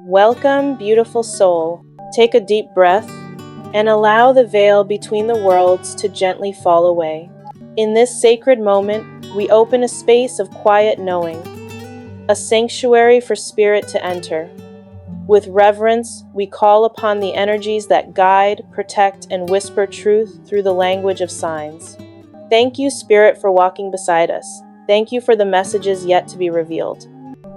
Welcome, beautiful soul. Take a deep breath and allow the veil between the worlds to gently fall away. In this sacred moment, we open a space of quiet knowing, a sanctuary for spirit to enter. With reverence, we call upon the energies that guide, protect, and whisper truth through the language of signs. Thank you, Spirit, for walking beside us. Thank you for the messages yet to be revealed.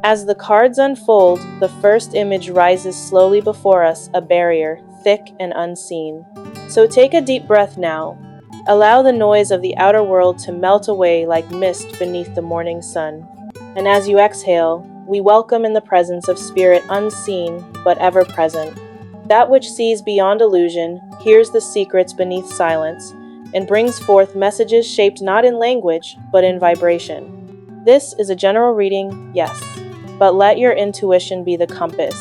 As the cards unfold, the first image rises slowly before us, a barrier, thick and unseen. So take a deep breath now. Allow the noise of the outer world to melt away like mist beneath the morning sun. And as you exhale, we welcome in the presence of Spirit unseen but ever present. That which sees beyond illusion, hears the secrets beneath silence, and brings forth messages shaped not in language but in vibration. This is a general reading, yes, but let your intuition be the compass.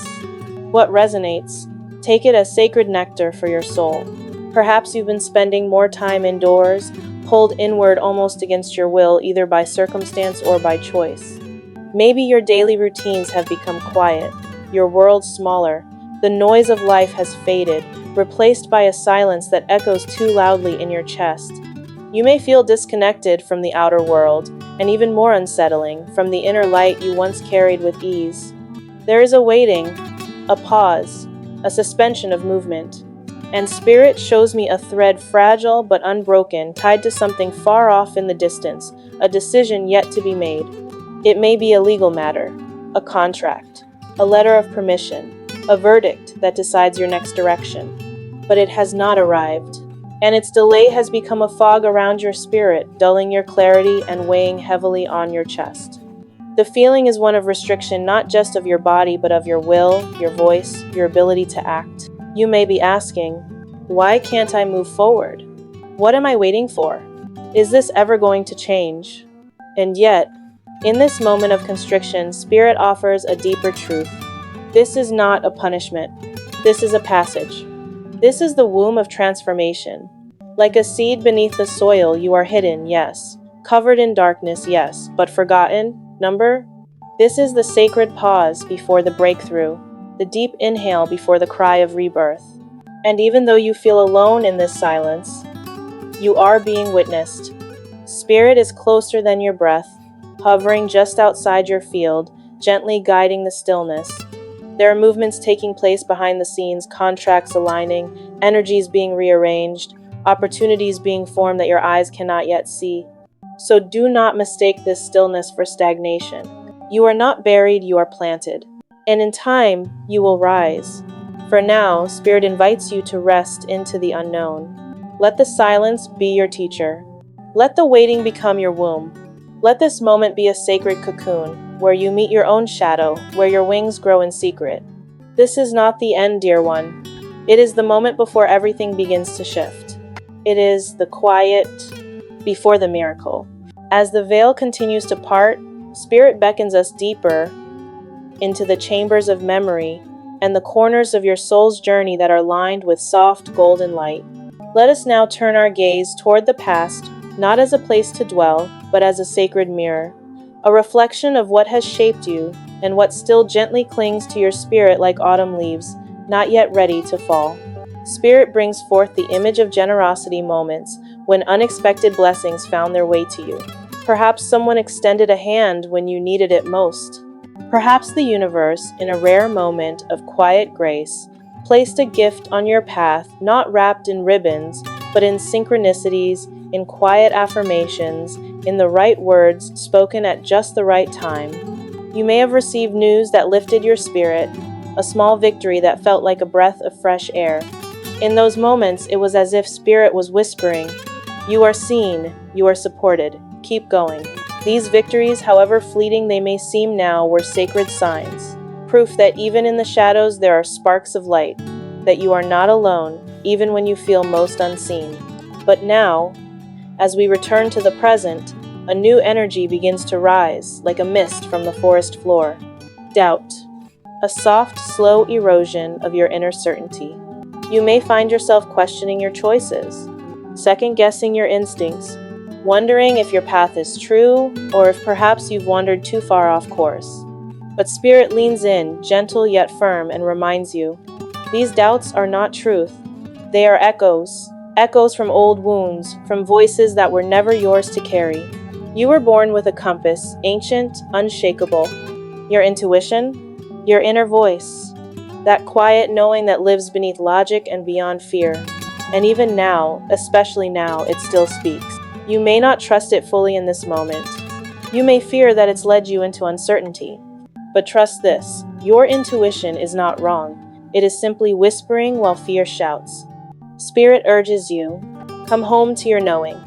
What resonates, take it as sacred nectar for your soul. Perhaps you've been spending more time indoors, pulled inward almost against your will, either by circumstance or by choice. Maybe your daily routines have become quiet, your world smaller, the noise of life has faded, replaced by a silence that echoes too loudly in your chest. You may feel disconnected from the outer world, and even more unsettling, from the inner light you once carried with ease. There is a waiting, a pause, a suspension of movement, and Spirit shows me a thread fragile but unbroken, tied to something far off in the distance, a decision yet to be made. It may be a legal matter, a contract, a letter of permission, a verdict that decides your next direction. But it has not arrived, and its delay has become a fog around your spirit, dulling your clarity and weighing heavily on your chest. The feeling is one of restriction, not just of your body, but of your will, your voice, your ability to act. You may be asking, why can't I move forward? What am I waiting for? Is this ever going to change? And yet, in this moment of constriction, Spirit offers a deeper truth. This is not a punishment. This is a passage. This is the womb of transformation. Like a seed beneath the soil, you are hidden, yes. Covered in darkness, yes. But forgotten? This is the sacred pause before the breakthrough, the deep inhale before the cry of rebirth. And even though you feel alone in this silence, you are being witnessed. Spirit is closer than your breath, hovering just outside your field, gently guiding the stillness. There are movements taking place behind the scenes, contracts aligning, energies being rearranged, opportunities being formed that your eyes cannot yet see. So do not mistake this stillness for stagnation. You are not buried, you are planted. And in time, you will rise. For now, Spirit invites you to rest into the unknown. Let the silence be your teacher. Let the waiting become your womb. Let this moment be a sacred cocoon, where you meet your own shadow, where your wings grow in secret. This is not the end, dear one. It is the moment before everything begins to shift. It is the quiet before the miracle. As the veil continues to part, Spirit beckons us deeper into the chambers of memory and the corners of your soul's journey that are lined with soft golden light. Let us now turn our gaze toward the past, not as a place to dwell, but as a sacred mirror, a reflection of what has shaped you and what still gently clings to your spirit like autumn leaves, not yet ready to fall. Spirit brings forth the image of generosity moments when unexpected blessings found their way to you. Perhaps someone extended a hand when you needed it most. Perhaps the universe, in a rare moment of quiet grace, placed a gift on your path, not wrapped in ribbons, but in synchronicities, in quiet affirmations, in the right words spoken at just the right time. You may have received news that lifted your spirit, a small victory that felt like a breath of fresh air. In those moments, it was as if Spirit was whispering, "You are seen, you are supported, keep going." These victories, however fleeting they may seem now, were sacred signs, proof that even in the shadows there are sparks of light, that you are not alone, even when you feel most unseen. But now, as we return to the present, a new energy begins to rise, like a mist from the forest floor. Doubt, a soft, slow erosion of your inner certainty. You may find yourself questioning your choices, second-guessing your instincts, wondering if your path is true, or if perhaps you've wandered too far off course. But Spirit leans in, gentle yet firm, and reminds you, these doubts are not truth. They are echoes. Echoes from old wounds, from voices that were never yours to carry. You were born with a compass, ancient, unshakable. Your intuition, your inner voice, that quiet knowing that lives beneath logic and beyond fear. And even now, especially now, it still speaks. You may not trust it fully in this moment. You may fear that it's led you into uncertainty. But trust this, your intuition is not wrong. It is simply whispering while fear shouts. Spirit urges you, come home to your knowing.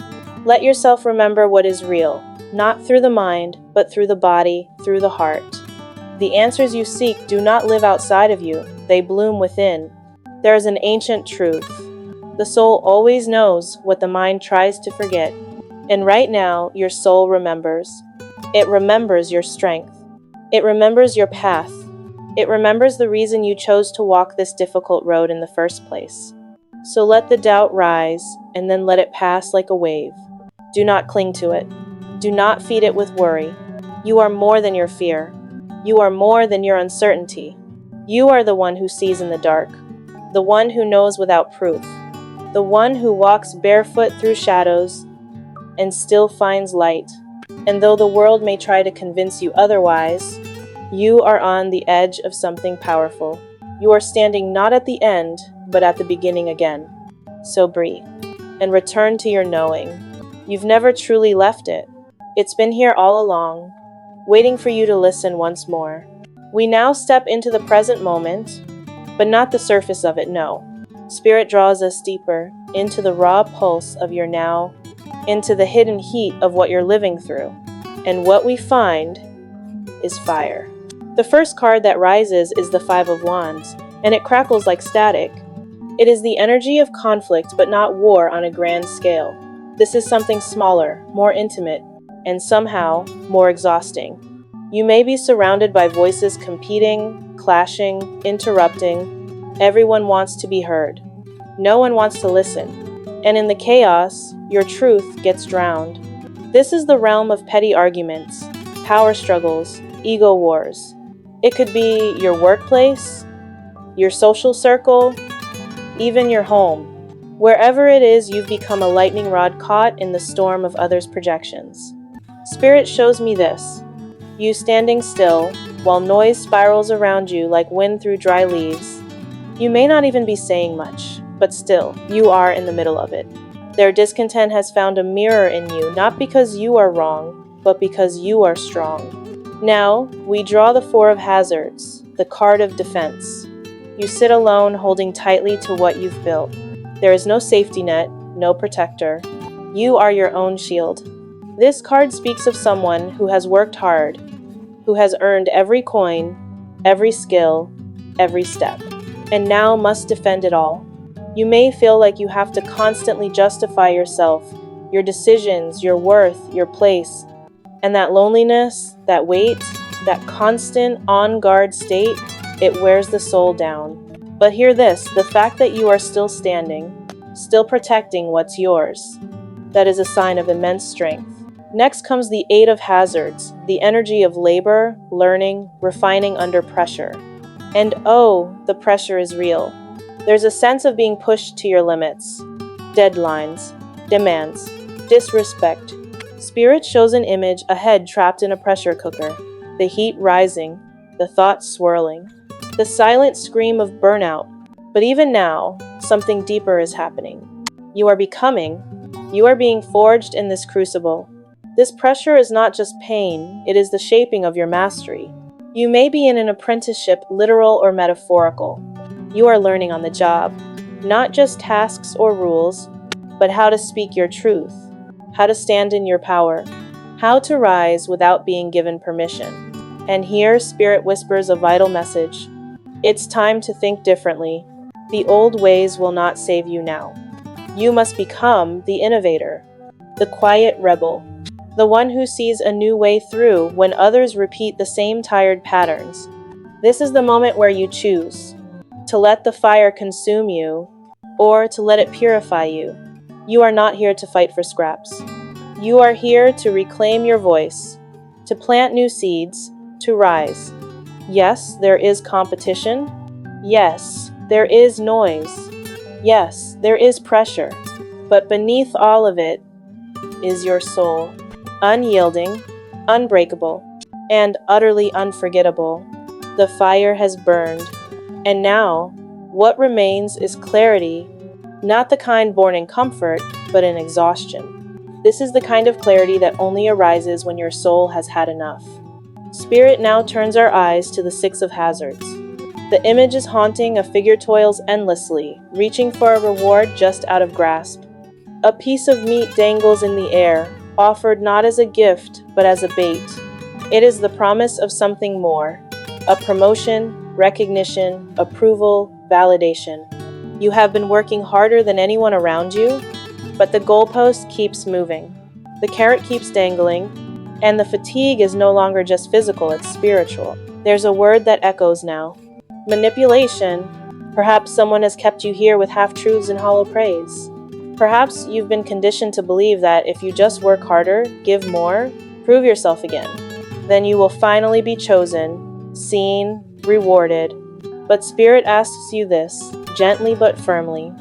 Let yourself remember what is real, not through the mind, but through the body, through the heart. The answers you seek do not live outside of you, they bloom within. There is an ancient truth. The soul always knows what the mind tries to forget. And right now, your soul remembers. It remembers your strength. It remembers your path. It remembers the reason you chose to walk this difficult road in the first place. So let the doubt rise, and then let it pass like a wave. Do not cling to it. Do not feed it with worry. You are more than your fear. You are more than your uncertainty. You are the one who sees in the dark, the one who knows without proof, the one who walks barefoot through shadows and still finds light. And though the world may try to convince you otherwise, you are on the edge of something powerful. You are standing not at the end, but at the beginning again. So breathe and return to your knowing. You've never truly left it. It's been here all along, waiting for you to listen once more. We now step into the present moment, but not the surface of it, no. Spirit draws us deeper into the raw pulse of your now, into the hidden heat of what you're living through. And what we find is fire. The first card that rises is the Five of Wands, and it crackles like static. It is the energy of conflict, but not war on a grand scale. This is something smaller, more intimate, and somehow more exhausting. You may be surrounded by voices competing, clashing, interrupting. Everyone wants to be heard. No one wants to listen. And in the chaos, your truth gets drowned. This is the realm of petty arguments, power struggles, ego wars. It could be your workplace, your social circle, even your home. Wherever it is, you've become a lightning rod caught in the storm of others' projections. Spirit shows me this. You standing still, while noise spirals around you like wind through dry leaves. You may not even be saying much, but still, you are in the middle of it. Their discontent has found a mirror in you, not because you are wrong, but because you are strong. Now, we draw the Four of Hazards, the card of defense. You sit alone, holding tightly to what you've built. There is no safety net, no protector. You are your own shield. This card speaks of someone who has worked hard, who has earned every coin, every skill, every step, and now must defend it all. You may feel like you have to constantly justify yourself, your decisions, your worth, your place, and that loneliness, that weight, that constant on-guard state, it wears the soul down. But hear this, the fact that you are still standing, still protecting what's yours, that is a sign of immense strength. Next comes the Eight of Hazards, the energy of labor, learning, refining under pressure. And oh, the pressure is real. There's a sense of being pushed to your limits. Deadlines, demands, disrespect. Spirit shows an image, a head trapped in a pressure cooker, the heat rising, the thoughts swirling, the silent scream of burnout. But even now, something deeper is happening. You are being forged in this crucible. This pressure is not just pain, it is the shaping of your mastery. You may be in an apprenticeship, literal or metaphorical. You are learning on the job, not just tasks or rules, but how to speak your truth, how to stand in your power, how to rise without being given permission. And here, Spirit whispers a vital message. It's time to think differently. The old ways will not save you now. You must become the innovator, the quiet rebel, the one who sees a new way through when others repeat the same tired patterns. This is the moment where you choose to let the fire consume you or to let it purify you. You are not here to fight for scraps. You are here to reclaim your voice, to plant new seeds, to rise. Yes, there is competition. Yes, there is noise. Yes, there is pressure. But beneath all of it is your soul, unyielding, unbreakable, and utterly unforgettable. The fire has burned, and now what remains is clarity, not the kind born in comfort, but in exhaustion. This is the kind of clarity that only arises when your soul has had enough. Spirit now turns our eyes to the Six of Hazards. The image is haunting, a figure toils endlessly, reaching for a reward just out of grasp. A piece of meat dangles in the air, offered not as a gift, but as a bait. It is the promise of something more, a promotion, recognition, approval, validation. You have been working harder than anyone around you, but the goalpost keeps moving. The carrot keeps dangling, and the fatigue is no longer just physical, it's spiritual. There's a word that echoes now. Manipulation. Perhaps someone has kept you here with half-truths and hollow praise. Perhaps you've been conditioned to believe that if you just work harder, give more, prove yourself again, then you will finally be chosen, seen, rewarded. But Spirit asks you this, gently but firmly,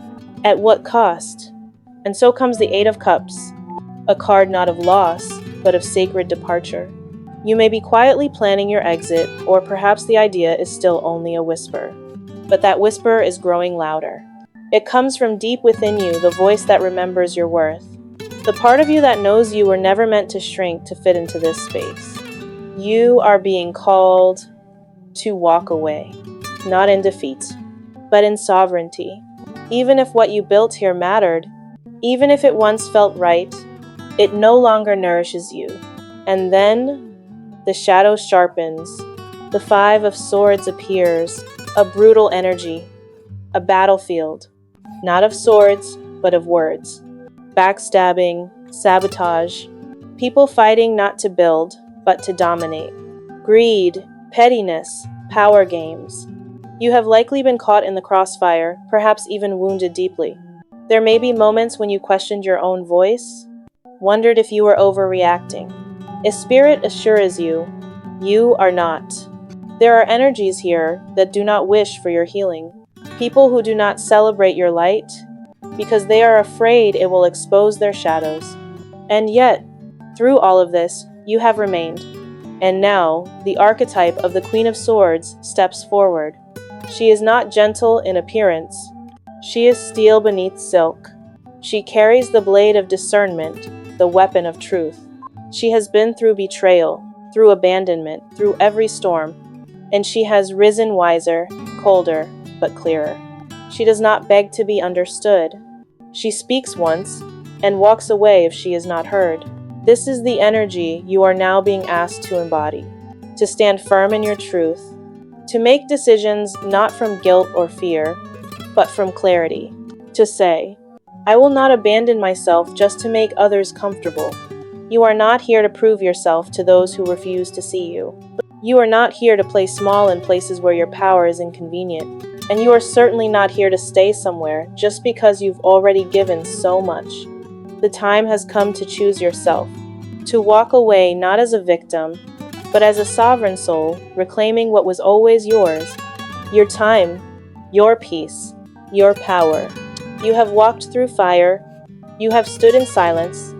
at what cost? And so comes the Eight of Cups, a card not of loss, but of sacred departure. You may be quietly planning your exit, or perhaps the idea is still only a whisper. But that whisper is growing louder. It comes from deep within you, the voice that remembers your worth. The part of you that knows you were never meant to shrink to fit into this space. You are being called to walk away, not in defeat, but in sovereignty. Even if what you built here mattered, even if it once felt right, it no longer nourishes you. And then the shadow sharpens. The Five of Swords appears, a brutal energy, a battlefield, not of swords, but of words. Backstabbing, sabotage, people fighting not to build, but to dominate. Greed, pettiness, power games. You have likely been caught in the crossfire, perhaps even wounded deeply. There may be moments when you questioned your own voice, wondered if you were overreacting. A Spirit assures you, you are not. There are energies here that do not wish for your healing. People who do not celebrate your light because they are afraid it will expose their shadows. And yet, through all of this, you have remained. And now, the archetype of the Queen of Swords steps forward. She is not gentle in appearance. She is steel beneath silk. She carries the blade of discernment, the weapon of truth. She has been through betrayal, through abandonment, through every storm, and she has risen wiser, colder, but clearer. She does not beg to be understood. She speaks once, and walks away if she is not heard. This is the energy you are now being asked to embody, to stand firm in your truth, to make decisions not from guilt or fear, but from clarity, to say, I will not abandon myself just to make others comfortable. You are not here to prove yourself to those who refuse to see you. You are not here to play small in places where your power is inconvenient. And you are certainly not here to stay somewhere just because you've already given so much. The time has come to choose yourself, to walk away not as a victim, but as a sovereign soul, reclaiming what was always yours, your time, your peace, your power. You have walked through fire, you have stood in silence,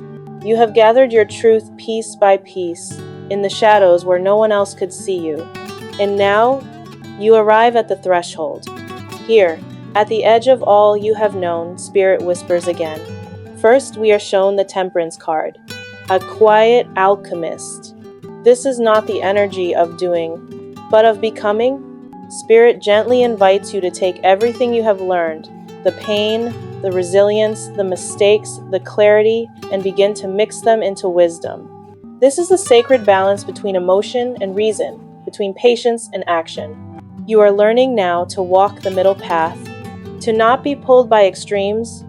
you have gathered your truth piece by piece, in the shadows where no one else could see you. And now, you arrive at the threshold. Here, at the edge of all you have known, Spirit whispers again. First, we are shown the Temperance card, a quiet alchemist. This is not the energy of doing, but of becoming. Spirit gently invites you to take everything you have learned, the pain, the resilience, the mistakes, the clarity, and begin to mix them into wisdom. This is the sacred balance between emotion and reason, between patience and action. You are learning now to walk the middle path, to not be pulled by extremes,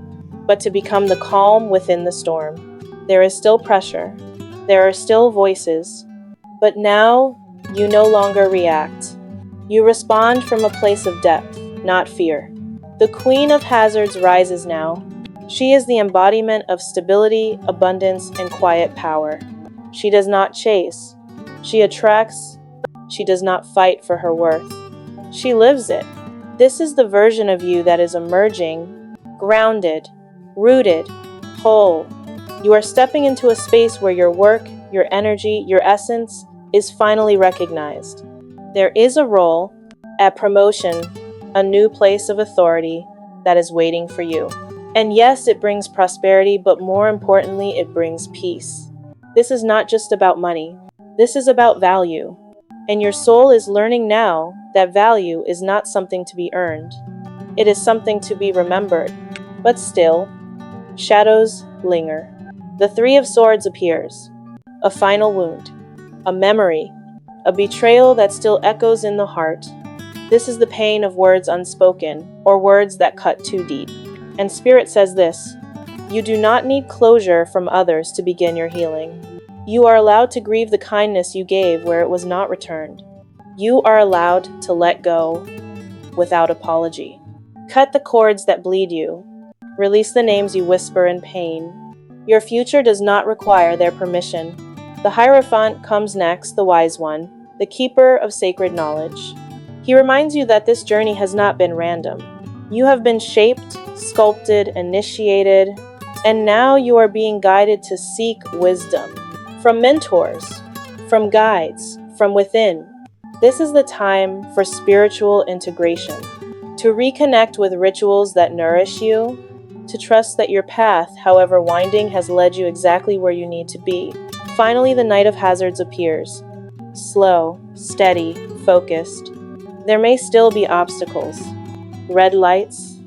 but to become the calm within the storm. There is still pressure, there are still voices, but now you no longer react. You respond from a place of depth, not fear. The Queen of Hazards rises now. She is the embodiment of stability, abundance, and quiet power. She does not chase. She attracts. She does not fight for her worth. She lives it. This is the version of you that is emerging, grounded, rooted, whole. You are stepping into a space where your work, your energy, your essence is finally recognized. There is a role, a promotion, a new place of authority that is waiting for you. And yes, it brings prosperity, but more importantly, it brings peace. This is not just about money. This is about value. And your soul is learning now that value is not something to be earned. It is something to be remembered. But still, shadows linger. The Three of Swords appears. A final wound. A memory. A betrayal that still echoes in the heart. This is the pain of words unspoken, or words that cut too deep. And Spirit says this: you do not need closure from others to begin your healing. You are allowed to grieve the kindness you gave where it was not returned. You are allowed to let go without apology. Cut the cords that bleed you. Release the names you whisper in pain. Your future does not require their permission. The Hierophant comes next, the wise one, the keeper of sacred knowledge. He reminds you that this journey has not been random. You have been shaped, sculpted, initiated, and now you are being guided to seek wisdom. From mentors, from guides, from within. This is the time for spiritual integration, to reconnect with rituals that nourish you, to trust that your path, however winding, has led you exactly where you need to be. Finally, the Knight of Hazards appears. Slow, steady, focused. There may still be obstacles, red lights,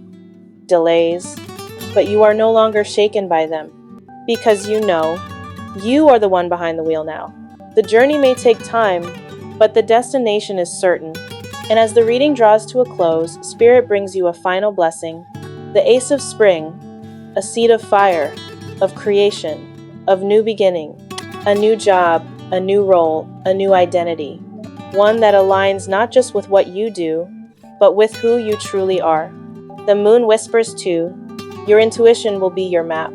delays, but you are no longer shaken by them, because you know you are the one behind the wheel now. The journey may take time, but the destination is certain. And as the reading draws to a close, Spirit brings you a final blessing. The Ace of Spring, a seed of fire, of creation, of new beginning, a new job, a new role, a new identity. One that aligns not just with what you do, but with who you truly are. The moon whispers too. Your intuition will be your map.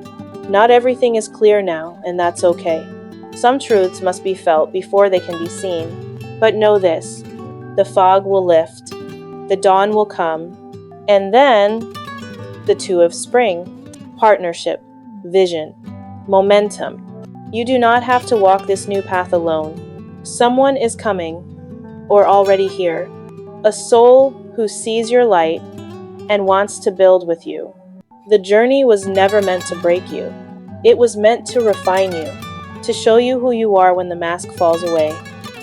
Not everything is clear now, and that's okay. Some truths must be felt before they can be seen. But know this: the fog will lift, the dawn will come, and then the Two of Spring. Partnership, vision, momentum. You do not have to walk this new path alone. Someone is coming, or already here. A soul who sees your light and wants to build with you. The journey was never meant to break you. It was meant to refine you, to show you who you are when the mask falls away.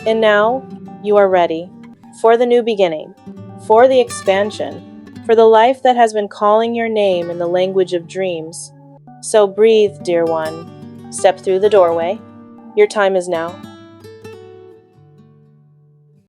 And now, you are ready for the new beginning, for the expansion, for the life that has been calling your name in the language of dreams. So breathe, dear one. Step through the doorway. Your time is now.